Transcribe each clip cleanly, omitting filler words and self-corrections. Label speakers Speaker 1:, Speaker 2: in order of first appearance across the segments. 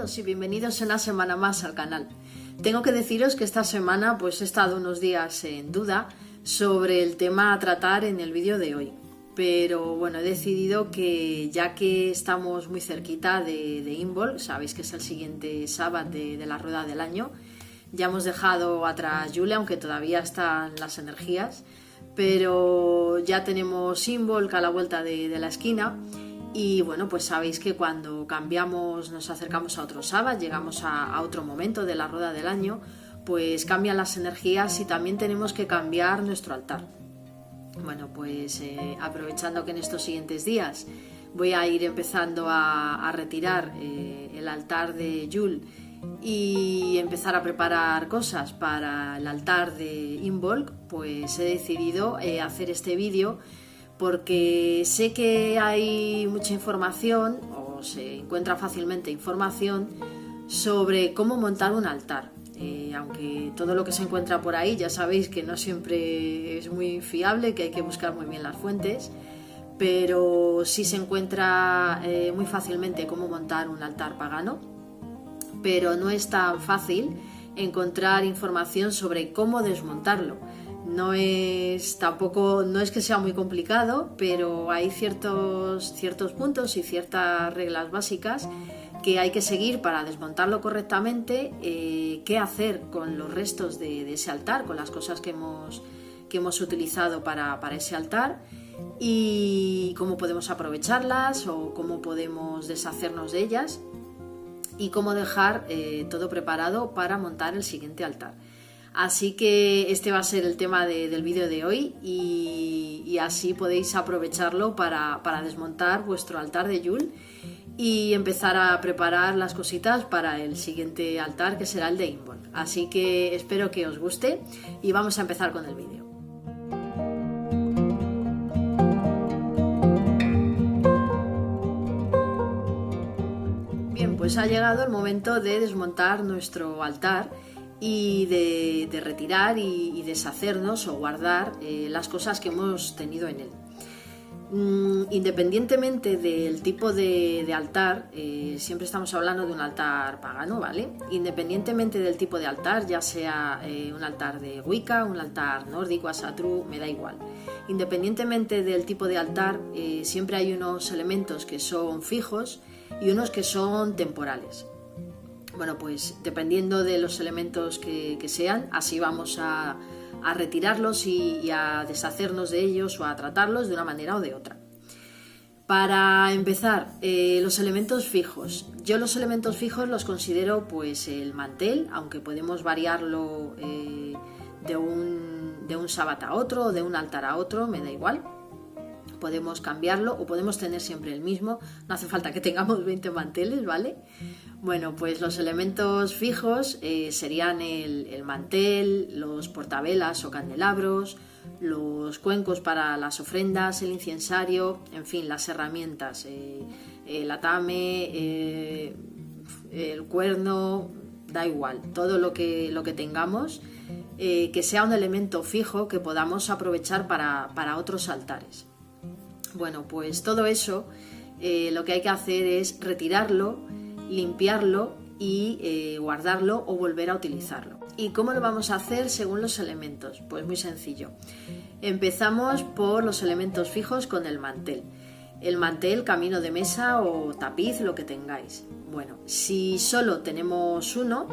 Speaker 1: todos y bienvenidos una semana más al canal. Tengo que deciros que esta semana pues he estado unos días en duda sobre el tema a tratar en el vídeo de hoy. Pero bueno, he decidido que ya que estamos muy cerquita de Involk, sabéis que es el siguiente sábado de la rueda del año, ya hemos dejado atrás Yule, aunque todavía están las energías, pero ya tenemos Involk a la vuelta de la esquina. Y bueno, pues sabéis que cuando cambiamos, nos acercamos a otro sábado, llegamos a otro momento de la rueda del año, pues cambian las energías y también tenemos que cambiar nuestro altar. Bueno, pues aprovechando que en estos siguientes días voy a ir empezando a retirar el altar de Yule y empezar a preparar cosas para el altar de Involk, pues he decidido hacer este vídeo porque sé que hay mucha información o se encuentra fácilmente información sobre cómo montar un altar. Aunque todo lo que se encuentra por ahí ya sabéis que no siempre es muy fiable, que hay que buscar muy bien las fuentes, pero sí se encuentra muy fácilmente cómo montar un altar pagano, pero no es tan fácil encontrar información sobre cómo desmontarlo. No es que sea muy complicado, pero hay ciertos puntos y ciertas reglas básicas que hay que seguir para desmontarlo correctamente. Qué hacer con los restos de ese altar, con las cosas que hemos utilizado para ese altar, y cómo podemos aprovecharlas o cómo podemos deshacernos de ellas, y cómo dejar todo preparado para montar el siguiente altar. Así que este va a ser el tema del vídeo de hoy y así podéis aprovecharlo para desmontar vuestro altar de Yule y empezar a preparar las cositas para el siguiente altar, que será el de Involk. Así que espero que os guste y vamos a empezar con el vídeo. Bien, pues ha llegado el momento de desmontar nuestro altar y de retirar y deshacernos o guardar las cosas que hemos tenido en él. Independientemente del tipo de altar, siempre estamos hablando de un altar pagano, ¿vale? Independientemente del tipo de altar, ya sea un altar de Wicca, un altar nórdico, Asatru, me da igual. Independientemente del tipo de altar, siempre hay unos elementos que son fijos y unos que son temporales. Bueno, pues dependiendo de los elementos que sean, así vamos a retirarlos y a deshacernos de ellos o a tratarlos de una manera o de otra. Para empezar, los elementos fijos. Yo los elementos fijos los considero pues el mantel, aunque podemos variarlo de un sábado a otro o de un altar a otro, me da igual. Podemos cambiarlo o podemos tener siempre el mismo, no hace falta que tengamos 20 manteles, ¿vale? Bueno, pues los elementos fijos serían el mantel, los portavelas o candelabros, los cuencos para las ofrendas, el incensario, en fin, las herramientas, el atame, el cuerno, da igual, todo lo que tengamos, que sea un elemento fijo que podamos aprovechar para otros altares. Bueno, pues todo eso lo que hay que hacer es retirarlo, limpiarlo y guardarlo o volver a utilizarlo. ¿Y cómo lo vamos a hacer según los elementos? Pues muy sencillo. Empezamos por los elementos fijos con el mantel. El mantel, camino de mesa o tapiz, lo que tengáis. Bueno, si solo tenemos uno,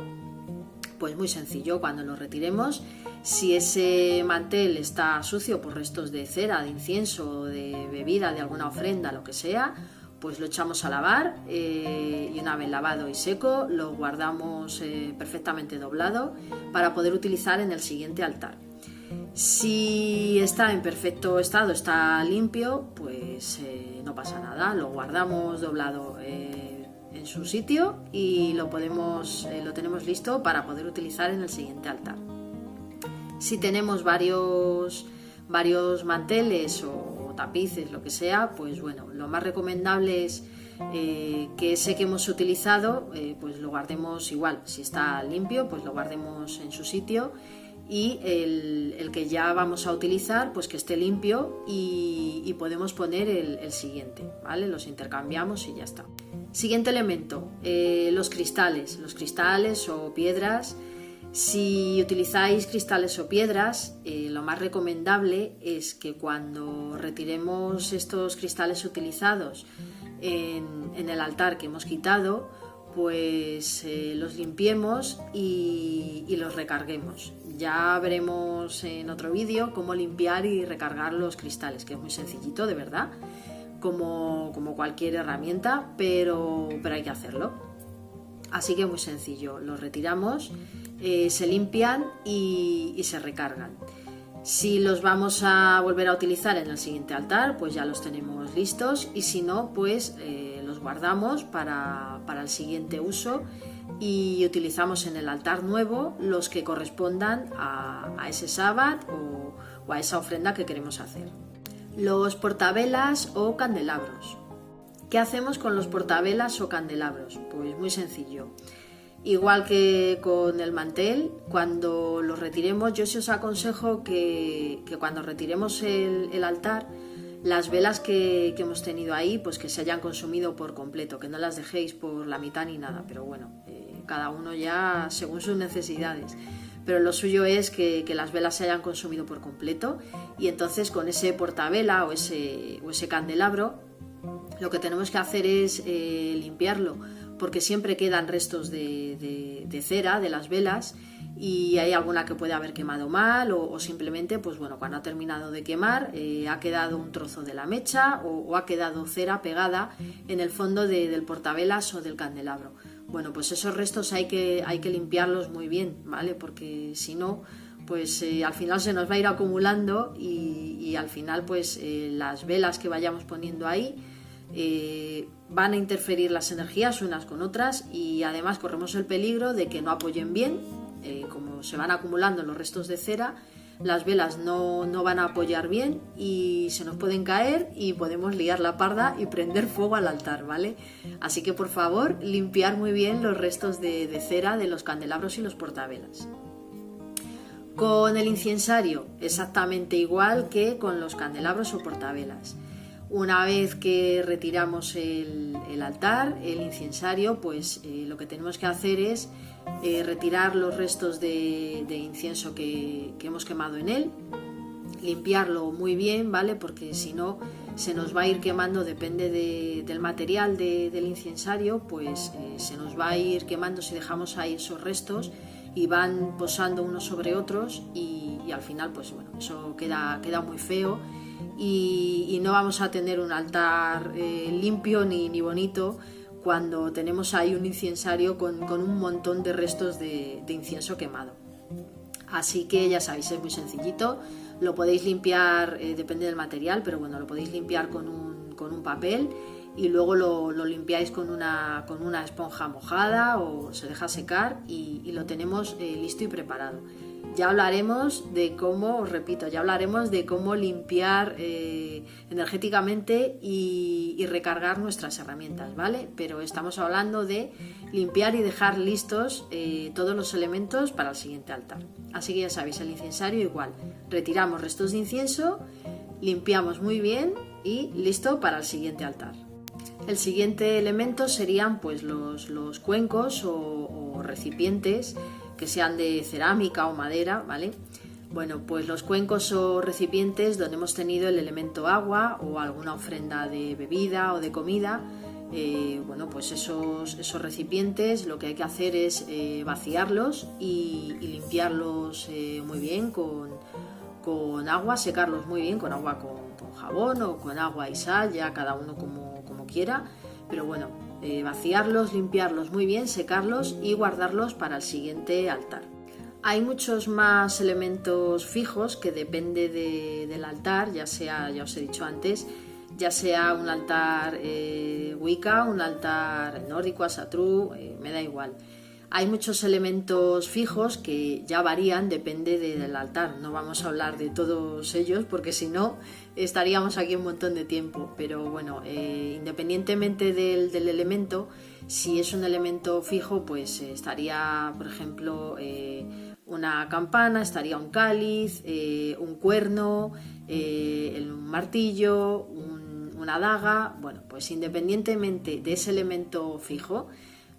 Speaker 1: pues muy sencillo, cuando lo retiremos, si ese mantel está sucio por restos de cera, de incienso, de bebida, de alguna ofrenda, lo que sea, pues lo echamos a lavar y una vez lavado y seco lo guardamos perfectamente doblado para poder utilizar en el siguiente altar. Si está en perfecto estado, está limpio, pues no pasa nada, lo guardamos doblado en su sitio y lo tenemos listo para poder utilizar en el siguiente altar. Si tenemos varios manteles o tapices, lo que sea, pues bueno, lo más recomendable es que ese que hemos utilizado pues lo guardemos igual. Si está limpio, pues lo guardemos en su sitio y el que ya vamos a utilizar pues que esté limpio y podemos poner el siguiente, ¿vale? Los intercambiamos y ya está. Siguiente elemento, los cristales o piedras. Si utilizáis cristales o piedras, lo más recomendable es que cuando retiremos estos cristales utilizados en el altar que hemos quitado, pues los limpiemos y los recarguemos. Ya veremos en otro vídeo cómo limpiar y recargar los cristales, que es muy sencillito, de verdad, como cualquier herramienta, pero hay que hacerlo. Así que muy sencillo, los retiramos, se limpian y se recargan. Si los vamos a volver a utilizar en el siguiente altar, pues ya los tenemos listos, y si no, pues los guardamos para el siguiente uso y utilizamos en el altar nuevo los que correspondan a ese sábat o a esa ofrenda que queremos hacer. Los portavelas o candelabros. ¿Qué hacemos con los portavelas o candelabros? Pues muy sencillo. Igual que con el mantel, cuando los retiremos, yo sí os aconsejo que cuando retiremos el altar, las velas que hemos tenido ahí, pues que se hayan consumido por completo, que no las dejéis por la mitad ni nada, pero bueno, cada uno ya según sus necesidades. Pero lo suyo es que las velas se hayan consumido por completo, y entonces con ese portavela o ese candelabro, lo que tenemos que hacer es limpiarlo, porque siempre quedan restos de cera de las velas, y hay alguna que puede haber quemado mal o simplemente, pues bueno, cuando ha terminado de quemar ha quedado un trozo de la mecha o ha quedado cera pegada en el fondo del portavelas o del candelabro. Bueno, pues esos restos hay que limpiarlos muy bien, ¿vale? Porque si no, pues al final se nos va a ir acumulando y al final pues las velas que vayamos poniendo ahí van a interferir las energías unas con otras, y además corremos el peligro de que no apoyen bien. Como se van acumulando los restos de cera, las velas no van a apoyar bien y se nos pueden caer y podemos liar la parda y prender fuego al altar, ¿vale? Así que por favor, limpiar muy bien los restos de cera de los candelabros y los portavelas. Con el incensario, exactamente igual que con los candelabros o portavelas. Una vez que retiramos el altar, el incensario, pues lo que tenemos que hacer es retirar los restos de incienso que hemos quemado en él, limpiarlo muy bien, ¿vale? Porque si no se nos va a ir quemando, depende del material del incensario, pues se nos va a ir quemando si dejamos ahí esos restos y van posando unos sobre otros y al final, pues bueno, eso queda muy feo. Y no vamos a tener un altar limpio ni bonito cuando tenemos ahí un incensario con un montón de restos de incienso quemado. Así que ya sabéis, es muy sencillito, lo podéis limpiar, depende del material, pero bueno, lo podéis limpiar con un papel y luego lo limpiáis con una esponja mojada o se deja secar y lo tenemos listo y preparado. Ya hablaremos de cómo, os repito, limpiar energéticamente y recargar nuestras herramientas, ¿vale? Pero estamos hablando de limpiar y dejar listos todos los elementos para el siguiente altar. Así que ya sabéis, el incensario igual. Retiramos restos de incienso, limpiamos muy bien y listo para el siguiente altar. El siguiente elemento serían pues los cuencos o recipientes que sean de cerámica o madera, ¿vale? Bueno, pues los cuencos o recipientes donde hemos tenido el elemento agua o alguna ofrenda de bebida o de comida, bueno, pues esos recipientes lo que hay que hacer es vaciarlos y limpiarlos muy bien con agua, secarlos muy bien con agua con jabón o con agua y sal, ya cada uno como quiera, pero bueno, vaciarlos, limpiarlos muy bien, secarlos y guardarlos para el siguiente altar. Hay muchos más elementos fijos que depende del altar, ya sea, ya os he dicho antes, ya sea un altar Wicca, un altar nórdico, Asatru, me da igual. Hay muchos elementos fijos que ya varían, depende del altar. No vamos a hablar de todos ellos porque si no estaríamos aquí un montón de tiempo. Pero bueno, independientemente del elemento, si es un elemento fijo, pues estaría, por ejemplo, una campana, estaría un cáliz, un cuerno, un martillo, una daga. Bueno, pues independientemente de ese elemento fijo,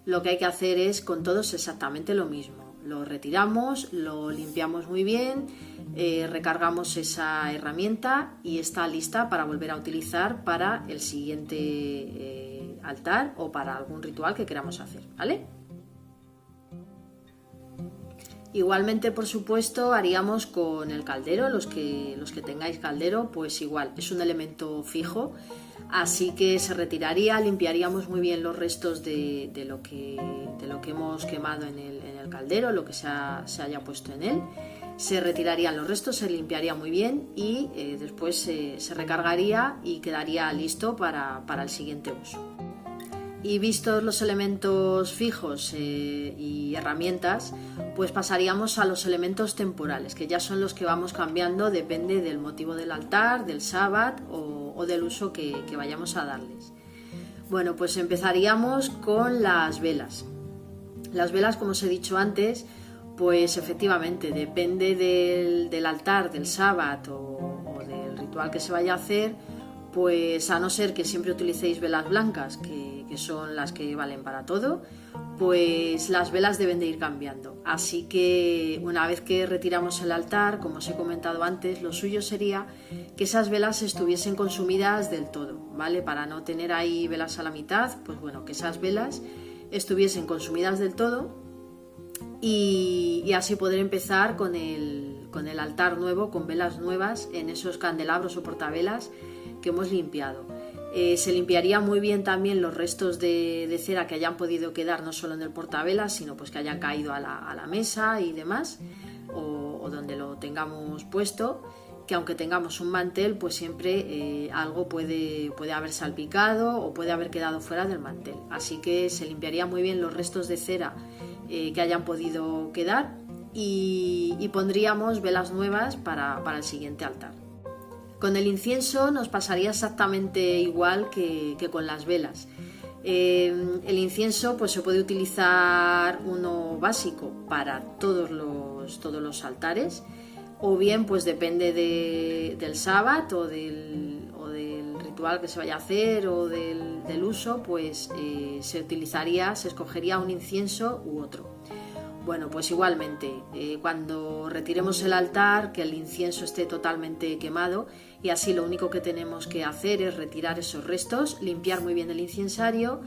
Speaker 1: lo que hay que hacer es con todos exactamente lo mismo. Lo retiramos, lo limpiamos muy bien, recargamos esa herramienta y está lista para volver a utilizar para el siguiente altar o para algún ritual que queramos hacer, ¿vale? Igualmente, por supuesto, haríamos con el caldero. Los que tengáis caldero, pues igual, es un elemento fijo, así que se retiraría, limpiaríamos muy bien los restos de lo que hemos quemado en el caldero, lo que se haya puesto en él. Se retirarían los restos, se limpiaría muy bien y después se recargaría y quedaría listo para el siguiente uso. Y vistos los elementos fijos y herramientas, pues pasaríamos a los elementos temporales, que ya son los que vamos cambiando, depende del motivo del altar, del sábat o del uso que vayamos a darles. Bueno, pues empezaríamos con las velas. Las velas, como os he dicho antes, pues efectivamente depende del altar, del sábat o del ritual que se vaya a hacer, pues a no ser que siempre utilicéis velas blancas, que son las que valen para todo, pues las velas deben de ir cambiando. Así que una vez que retiramos el altar, como os he comentado antes, lo suyo sería que esas velas estuviesen consumidas del todo, ¿vale? Para no tener ahí velas a la mitad, pues bueno, que esas velas estuviesen consumidas del todo y así poder empezar con el altar nuevo, con velas nuevas en esos candelabros o portavelas que hemos limpiado. Se limpiaría muy bien también los restos de cera que hayan podido quedar no solo en el portavelas, sino pues que hayan caído a la mesa y demás, o donde lo tengamos puesto, que aunque tengamos un mantel, pues siempre algo puede haber salpicado o puede haber quedado fuera del mantel. Así que se limpiaría muy bien los restos de cera que hayan podido quedar y pondríamos velas nuevas para el siguiente altar. Con el incienso nos pasaría exactamente igual que con las velas. El incienso pues se puede utilizar uno básico para todos los altares, o bien pues depende del sábat o del ritual que se vaya a hacer o del uso, pues se escogería un incienso u otro. Bueno, pues igualmente, cuando retiremos el altar, que el incienso esté totalmente quemado, y así lo único que tenemos que hacer es retirar esos restos, limpiar muy bien el incensario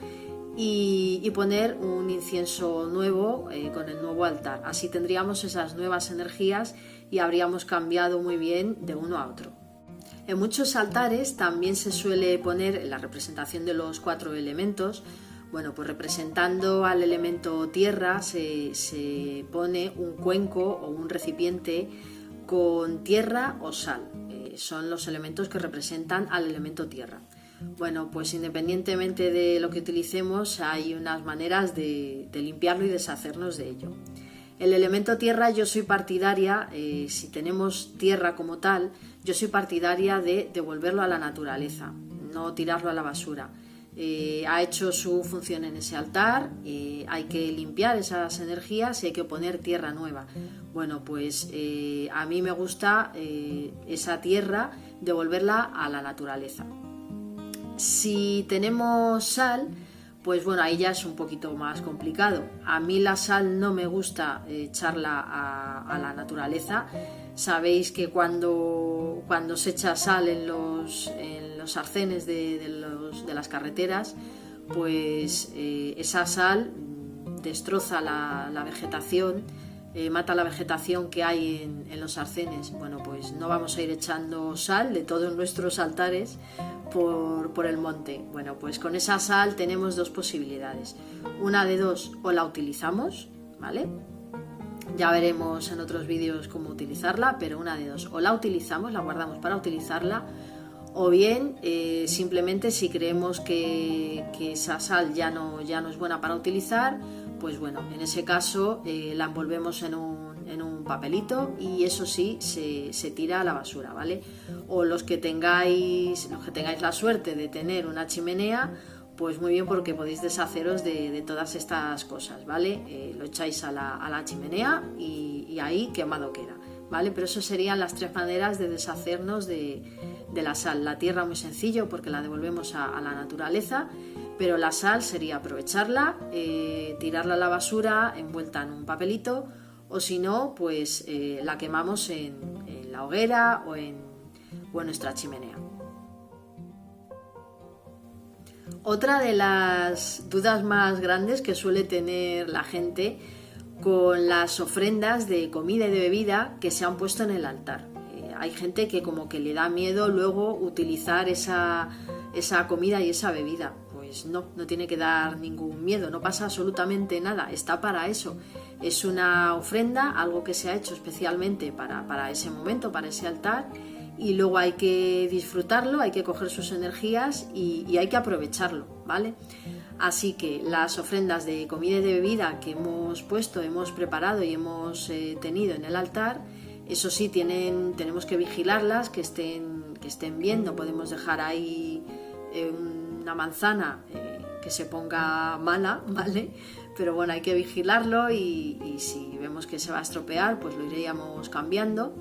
Speaker 1: y poner un incienso nuevo con el nuevo altar. Así tendríamos esas nuevas energías y habríamos cambiado muy bien de uno a otro. En muchos altares también se suele poner la representación de los 4 elementos. Bueno, pues representando al elemento tierra se pone un cuenco o un recipiente con tierra o sal. Son los elementos que representan al elemento tierra. Bueno, pues independientemente de lo que utilicemos, hay unas maneras de limpiarlo y deshacernos de ello. El elemento tierra, yo soy partidaria, si tenemos tierra como tal, yo soy partidaria de devolverlo a la naturaleza, no tirarlo a la basura. Ha hecho su función en ese altar, hay que limpiar esas energías y hay que poner tierra nueva. Bueno, pues a mí me gusta esa tierra devolverla a la naturaleza. Si tenemos sal, pues bueno, ahí ya es un poquito más complicado. A mí la sal no me gusta echarla a la naturaleza. Sabéis que cuando se echa sal en los arcenes de las carreteras, pues esa sal destroza la vegetación, mata la vegetación que hay en los arcenes. Bueno, pues no vamos a ir echando sal de todos nuestros altares por el monte. Bueno, pues con esa sal tenemos 2 posibilidades. Una de 2, o la utilizamos, ¿vale? Ya veremos en otros vídeos cómo utilizarla, pero una de 2, o la utilizamos, la guardamos para utilizarla, o bien simplemente si creemos que esa sal ya no es buena para utilizar, pues bueno, en ese caso la envolvemos en un papelito y eso sí se tira a la basura, ¿vale? O los que tengáis la suerte de tener una chimenea, pues muy bien, porque podéis deshaceros de todas estas cosas, ¿vale? Lo echáis a la chimenea y y ahí quemado queda, ¿vale? Pero eso serían las 3 maneras de deshacernos de la sal. La tierra muy sencillo porque la devolvemos a la naturaleza, pero la sal sería aprovecharla, tirarla a la basura envuelta en un papelito, o si no, pues la quemamos en la hoguera o en nuestra chimenea. Otra de las dudas más grandes que suele tener la gente con las ofrendas de comida y de bebida que se han puesto en el altar. Hay gente que como que le da miedo luego utilizar esa comida y esa bebida. Pues no tiene que dar ningún miedo, no pasa absolutamente nada, está para eso. Es una ofrenda, algo que se ha hecho especialmente para ese momento, para ese altar, y luego hay que disfrutarlo, hay que coger sus energías y hay que aprovecharlo, ¿vale? Así que las ofrendas de comida y de bebida que hemos puesto, hemos preparado y hemos tenido en el altar, eso sí, tenemos que vigilarlas, que estén bien, no podemos dejar ahí una manzana que se ponga mala, ¿vale? Pero bueno, hay que vigilarlo y si vemos que se va a estropear, pues lo iríamos cambiando.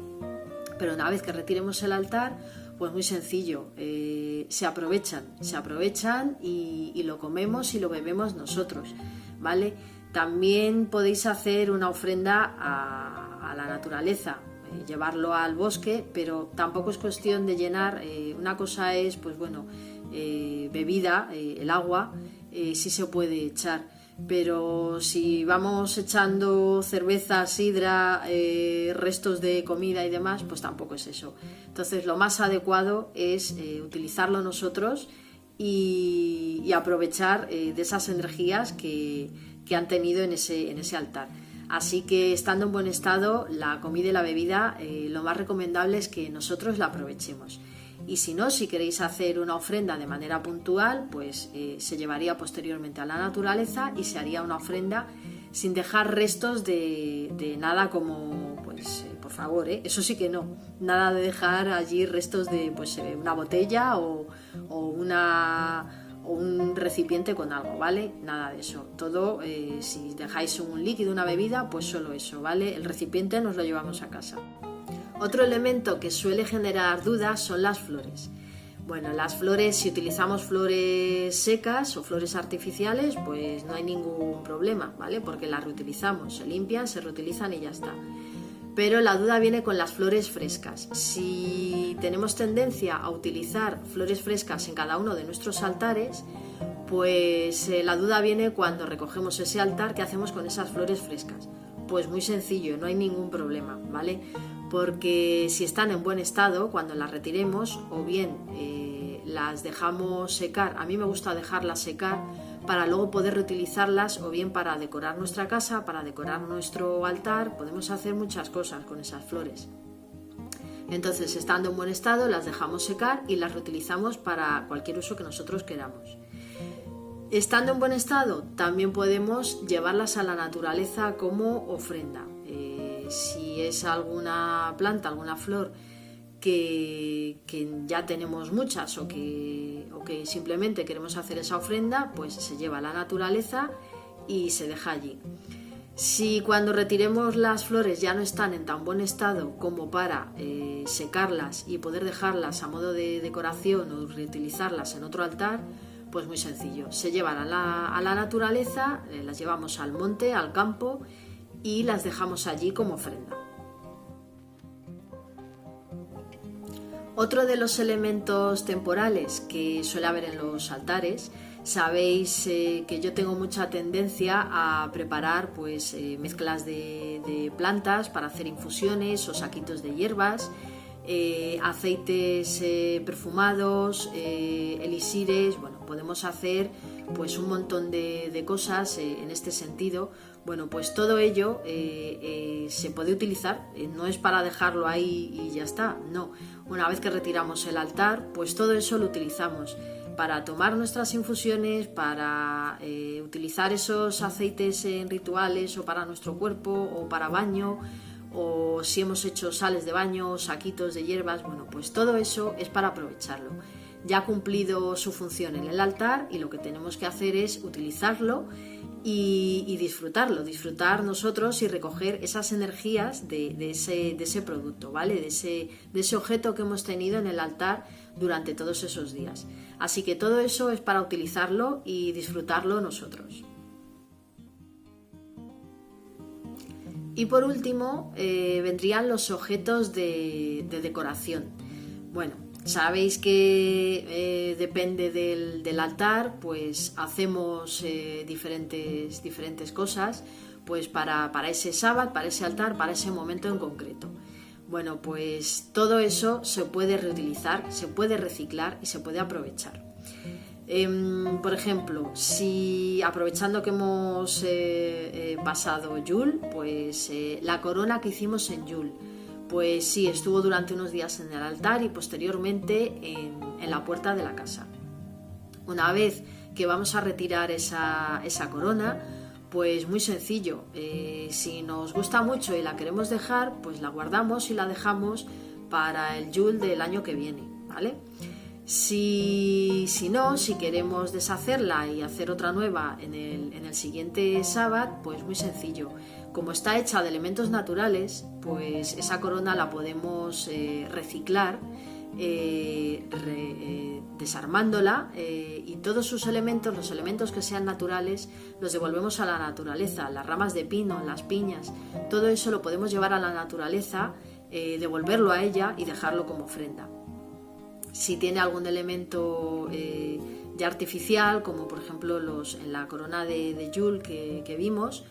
Speaker 1: Pero una vez que retiremos el altar, pues muy sencillo, se aprovechan y lo comemos y lo bebemos nosotros, ¿vale? También podéis hacer una ofrenda a la naturaleza, llevarlo al bosque, pero tampoco es cuestión de llenar. Una cosa es, pues bueno, bebida, el agua, sí se puede echar. Pero si vamos echando cerveza, sidra, restos de comida y demás, pues tampoco es eso. Entonces lo más adecuado es utilizarlo nosotros y aprovechar de esas energías que han tenido en ese altar. Así que estando en buen estado, la comida y la bebida, lo más recomendable es que nosotros la aprovechemos. Y si no, si queréis hacer una ofrenda de manera puntual, pues se llevaría posteriormente a la naturaleza y se haría una ofrenda sin dejar restos de nada, como, pues, por favor, eso sí que no, nada de dejar allí restos de, pues, una botella o un recipiente con algo, ¿vale? Nada de eso. Todo, si dejáis un líquido, una bebida, pues solo eso, ¿vale? El recipiente nos lo llevamos a casa. Otro elemento que suele generar dudas son las flores. Bueno, las flores, si utilizamos flores secas o flores artificiales, pues no hay ningún problema, ¿vale? Porque las reutilizamos, se limpian, se reutilizan y ya está. Pero la duda viene con las flores frescas. Si tenemos tendencia a utilizar flores frescas en cada uno de nuestros altares, pues la duda viene cuando recogemos ese altar, ¿qué hacemos con esas flores frescas? Pues muy sencillo, no hay ningún problema, ¿vale? Porque si están en buen estado, cuando las retiremos, o bien las dejamos secar, a mí me gusta dejarlas secar para luego poder reutilizarlas, o bien para decorar nuestra casa, para decorar nuestro altar, podemos hacer muchas cosas con esas flores. Entonces, estando en buen estado, las dejamos secar y las reutilizamos para cualquier uso que nosotros queramos. Estando en buen estado, también podemos llevarlas a la naturaleza como ofrenda. Si es alguna planta, alguna flor que ya tenemos muchas o que simplemente queremos hacer esa ofrenda, pues se lleva a la naturaleza y se deja allí. Si cuando retiremos las flores ya no están en tan buen estado como para secarlas y poder dejarlas a modo de decoración o reutilizarlas en otro altar, pues muy sencillo, se llevan a la naturaleza, las llevamos al monte, al campo, y las dejamos allí como ofrenda. Otro de los elementos temporales que suele haber en los altares, sabéis que yo tengo mucha tendencia a preparar, pues, mezclas de plantas para hacer infusiones o saquitos de hierbas, aceites perfumados, elixires. Bueno, podemos hacer pues un montón de cosas en este sentido. Bueno, pues todo ello se puede utilizar, no es para dejarlo ahí y ya está, no. Una vez que retiramos el altar, pues todo eso lo utilizamos para tomar nuestras infusiones, para utilizar esos aceites en rituales o para nuestro cuerpo o para baño, o si hemos hecho sales de baño, saquitos de hierbas, bueno, pues todo eso es para aprovecharlo. ya ha cumplido su función en el altar y lo que tenemos que hacer es utilizarlo y disfrutar nosotros y recoger esas energías de ese producto, ¿vale? De ese objeto que hemos tenido en el altar durante todos esos días. Así que todo eso es para utilizarlo y disfrutarlo nosotros. Y por último vendrían los objetos de decoración. Bueno, sabéis que depende del altar, pues hacemos diferentes cosas pues para ese sábado, para ese altar, para ese momento en concreto. Bueno, pues todo eso se puede reutilizar, se puede reciclar y se puede aprovechar. Por ejemplo, si aprovechando que hemos pasado Yule, pues la corona que hicimos en Yule, pues sí, estuvo durante unos días en el altar y posteriormente en la puerta de la casa. Una vez que vamos a retirar esa corona, pues muy sencillo, si nos gusta mucho y la queremos dejar, pues la guardamos y la dejamos para el Yule del año que viene, ¿vale? Si queremos deshacerla y hacer otra nueva en el siguiente sábado, pues muy sencillo. Como está hecha de elementos naturales, pues esa corona la podemos reciclar desarmándola y todos sus elementos, los elementos que sean naturales, los devolvemos a la naturaleza. Las ramas de pino, las piñas, todo eso lo podemos llevar a la naturaleza, devolverlo a ella y dejarlo como ofrenda. Si tiene algún elemento ya artificial, como por ejemplo en la corona de Yule que vimos,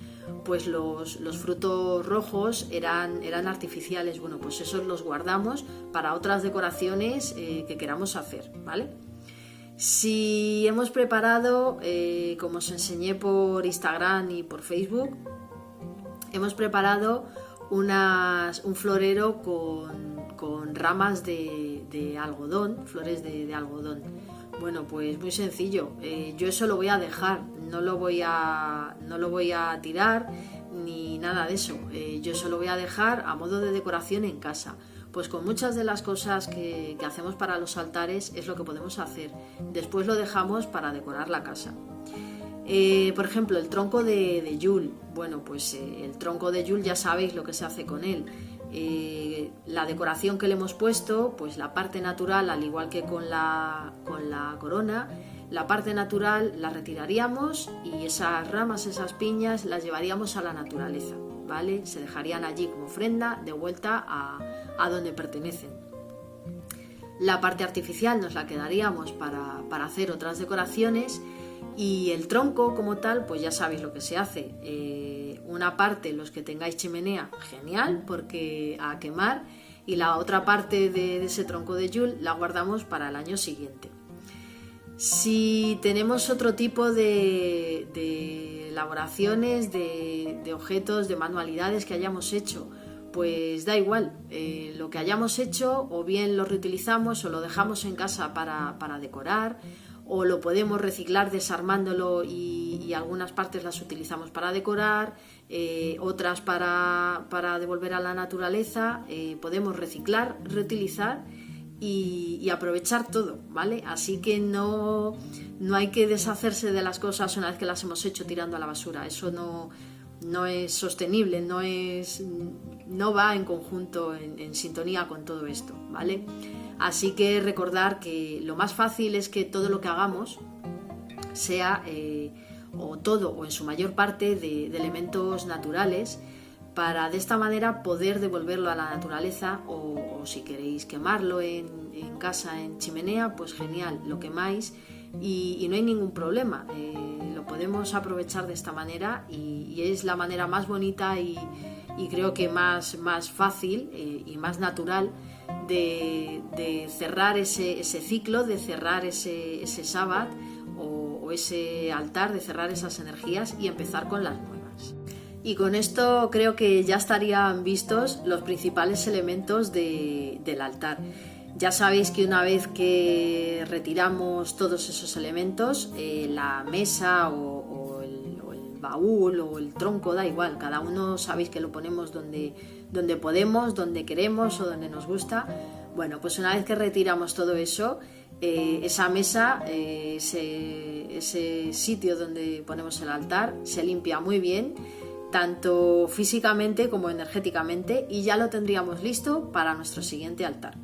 Speaker 1: pues los frutos rojos eran artificiales. Bueno, pues esos los guardamos para otras decoraciones que queramos hacer, ¿vale? Si hemos preparado, como os enseñé por Instagram y por Facebook, hemos preparado un florero con ramas de algodón, flores de algodón. Bueno, pues muy sencillo, yo eso lo voy a dejar, no lo voy a tirar ni nada de eso, yo eso lo voy a dejar a modo de decoración en casa. Pues con muchas de las cosas que hacemos para los altares es lo que podemos hacer, después lo dejamos para decorar la casa. Por ejemplo, el tronco de Yule, bueno, pues el tronco de Yule ya sabéis lo que se hace con él. La decoración que le hemos puesto, pues la parte natural, al igual que con la corona, la parte natural la retiraríamos y esas ramas, esas piñas las llevaríamos a la naturaleza, ¿vale? Se dejarían allí como ofrenda de vuelta a donde pertenecen. La parte artificial nos la quedaríamos para hacer otras decoraciones. Y el tronco como tal, pues ya sabéis lo que se hace. Una parte, los que tengáis chimenea, genial, porque a quemar, y la otra parte de ese tronco de Yule la guardamos para el año siguiente. Si tenemos otro tipo de elaboraciones, de objetos, de manualidades que hayamos hecho, pues da igual, lo que hayamos hecho, o bien lo reutilizamos o lo dejamos en casa para decorar, o lo podemos reciclar desarmándolo y algunas partes las utilizamos para decorar, otras para devolver a la naturaleza. Podemos reciclar, reutilizar y aprovechar todo, ¿vale? Así que no hay que deshacerse de las cosas una vez que las hemos hecho tirando a la basura. Eso no es sostenible, no va en conjunto, en sintonía con todo esto, ¿vale? Así que recordar que lo más fácil es que todo lo que hagamos sea o todo o en su mayor parte de elementos naturales, para de esta manera poder devolverlo a la naturaleza, o si queréis quemarlo en casa en chimenea, pues genial, lo quemáis y no hay ningún problema. Lo podemos aprovechar de esta manera y es la manera más bonita y creo que más fácil y más natural de cerrar ese ciclo, de cerrar ese sábado o ese altar, de cerrar esas energías y empezar con las nuevas. Y con esto creo que ya estarían vistos los principales elementos del altar. Ya sabéis que una vez que retiramos todos esos elementos, la mesa o el baúl o el tronco, da igual, cada uno sabéis que lo ponemos donde podemos, donde queremos o donde nos gusta. Bueno, pues una vez que retiramos todo eso, esa mesa, ese sitio donde ponemos el altar, se limpia muy bien, tanto físicamente como energéticamente, y ya lo tendríamos listo para nuestro siguiente altar.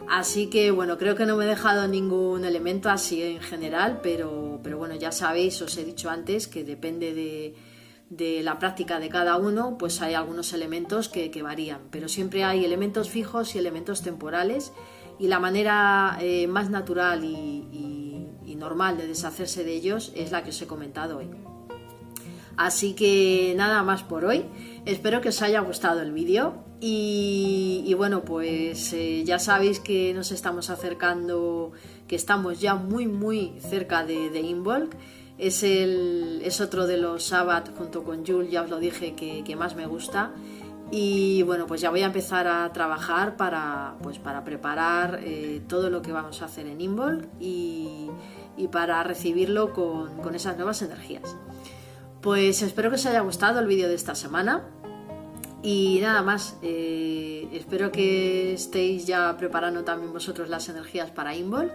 Speaker 1: Así que bueno, creo que no me he dejado ningún elemento así en general, pero bueno, ya sabéis, os he dicho antes que depende de la práctica de cada uno, pues hay algunos elementos que varían, pero siempre hay elementos fijos y elementos temporales, y la manera más natural y normal de deshacerse de ellos es la que os he comentado hoy. Así que nada más por hoy, espero que os haya gustado el vídeo y bueno, pues ya sabéis que nos estamos acercando, que estamos ya muy cerca de Imbolc. Es otro de los Sabbath junto con Yule, ya os lo dije, que más me gusta. Y bueno, pues ya voy a empezar a trabajar para preparar todo lo que vamos a hacer en Imbolc y para recibirlo con esas nuevas energías. Pues espero que os haya gustado el vídeo de esta semana y nada más, espero que estéis ya preparando también vosotros las energías para Imbolc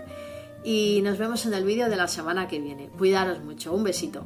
Speaker 1: y nos vemos en el vídeo de la semana que viene. Cuidaros mucho, un besito.